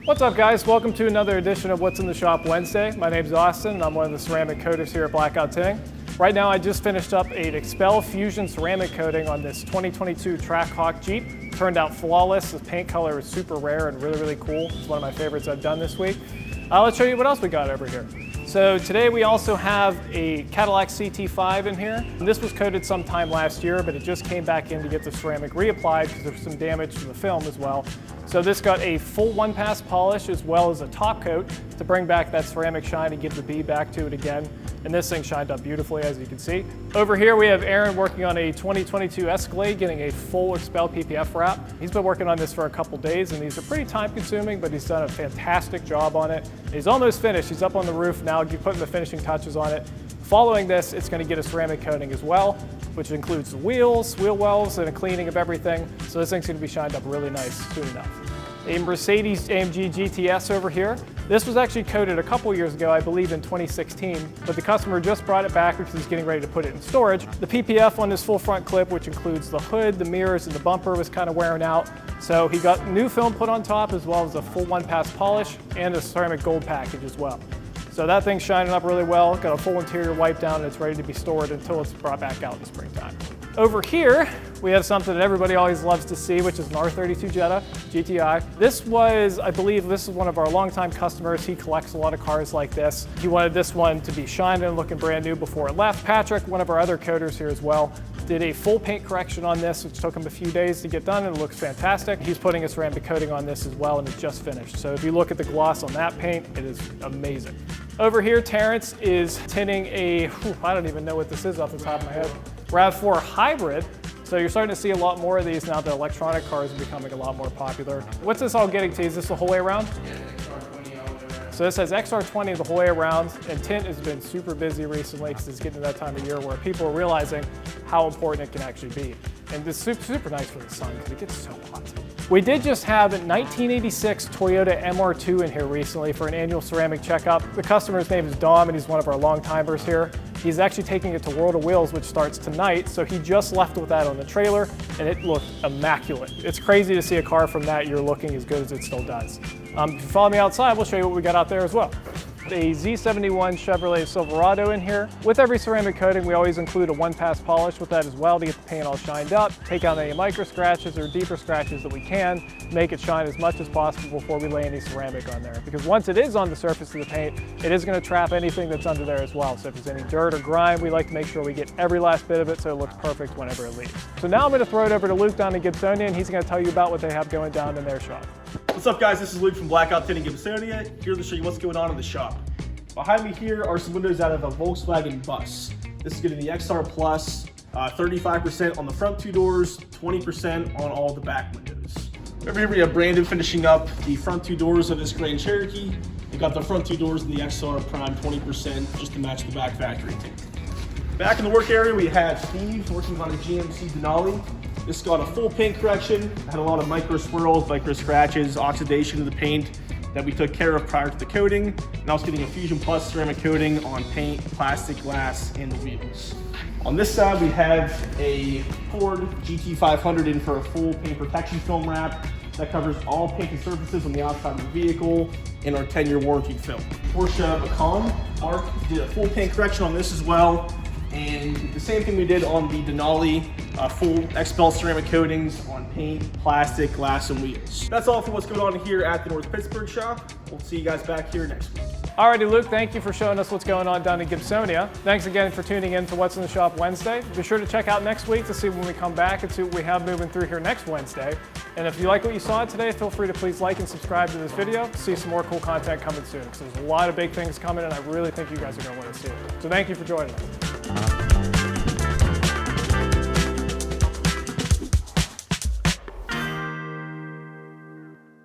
What's up, guys? Welcome to another edition of What's in the Shop Wednesday. My name's Austin and I'm one of the ceramic coaters here at Blackout Tinting. Right now I just finished up an XPEL Fusion ceramic coating on this 2022 Trackhawk Jeep. Turned out flawless. The paint color is super rare and really cool. It's one of my favorites I've done this week. Let's show you what else we got over here. So today we also have a Cadillac Ct5 in here. And this was coated sometime last year, but it just came back in to get the ceramic reapplied because there was some damage to the film as well. So this got a full one-pass polish as well as a top coat to bring back that ceramic shine and give the B back to it again. And this thing shined up beautifully, as you can see. Over here we have Aaron working on a 2022 Escalade, getting a full XPEL PPF wrap. He's been working on this for a couple days, and these are pretty time-consuming, but he's done a fantastic job on it. He's almost finished. He's up on the roof now, putting the finishing touches on it. Following this, it's going to get a ceramic coating as well, which includes the wheels, wheel wells, and a cleaning of everything. So this thing's going to be shined up really nice soon enough. A Mercedes Amg Gts over here. This was actually coated a couple years ago, I believe in 2016, but the customer just brought it back because he's getting ready to put it in storage. The PPF on this full front clip, which includes the hood, the mirrors, and the bumper, was kind of wearing out. So he got new film put on top as well as a full one-pass polish and a ceramic gold package as well. So that thing's shining up really well, got a full interior wipe down, and it's ready to be stored until it's brought back out in the springtime. Over here, we have something that everybody always loves to see, which is an R32 Jetta Gti. This was, I believe, this is one of our longtime customers. He collects a lot of cars like this. He wanted this one to be shined and looking brand new before it left. Patrick, one of our other coaters here as well, did a full paint correction on this, which took him a few days to get done, and it looks fantastic. He's putting a ceramic coating on this as well, and it's just finished. So if you look at the gloss on that paint, it is amazing. Over here, Terrence is tinting a, I don't even know what this is off the top of my head, RAV4 hybrid. So you're starting to see a lot more of these now that electronic cars are becoming a lot more popular. What's this all getting to? Is this the whole way around? Yeah, XR20 all the way around. So this has XR20 the whole way around, and tint has been super busy recently because it's getting to that time of year where people are realizing how important it can actually be. And it's super nice for the sun because it gets so hot. We did just have a 1986 Toyota MR2 in here recently for an annual ceramic checkup. The customer's name is Dom, and he's one of our long-timers here. He's actually taking it to World of Wheels, which starts tonight, so he just left with that on the trailer, and it looked immaculate. It's crazy to see a car from that year looking as good as it still does. If you follow me outside, we'll show you what we got out there as well. A Z71 Chevrolet Silverado in here. With every ceramic coating, we always include a one-pass polish with that as well to get the paint all shined up, take out any micro scratches or deeper scratches that we can, make it shine as much as possible before we lay any ceramic on there. Because once it is on the surface of the paint, it is going to trap anything that's under there as well. So if there's any dirt or grime, we like to make sure we get every last bit of it so it looks perfect whenever it leaves. So now I'm going to throw it over to Luke down in Gibsonia, and he's going to tell you about what they have going down in their shop. What's up, guys? This is Luke from Blackout Tinting Gibsonia, here to show you what's going on in the shop. Behind me here are some windows out of a Volkswagen bus. This is getting the XR Plus, 35% on the front two doors, 20% on all the back windows. Over here we have Brandon finishing up the front two doors of this Grand Cherokee. We got the front two doors in the XR Prime 20% just to match the back factory tint. Back in the work area we have Steve working on a GMC Denali. This got a full paint correction, had a lot of micro swirls, micro scratches, oxidation of the paint that we took care of prior to the coating. Now it's getting a Fusion Plus ceramic coating on paint, plastic, glass, and the wheels. On this side we have a Ford GT500 in for a full paint protection film wrap that covers all painted surfaces on the outside of the vehicle and our 10-year warranty film. Porsche Macan, Mark did a full paint correction on this as well. And the same thing we did on the Denali, full XPEL ceramic coatings on paint, plastic, glass, and wheels. That's all for what's going on here at the North Pittsburgh shop. We'll see you guys back here next week. Alrighty, Luke, thank you for showing us what's going on down in Gibsonia. Thanks again for tuning in to What's in the Shop Wednesday. Be sure to check out next week to see when we come back and see what we have moving through here next Wednesday. And if you like what you saw today, feel free to please like and subscribe to this video to see some more cool content coming soon, because there's a lot of big things coming and I really think you guys are going to want to see it. So thank you for joining us.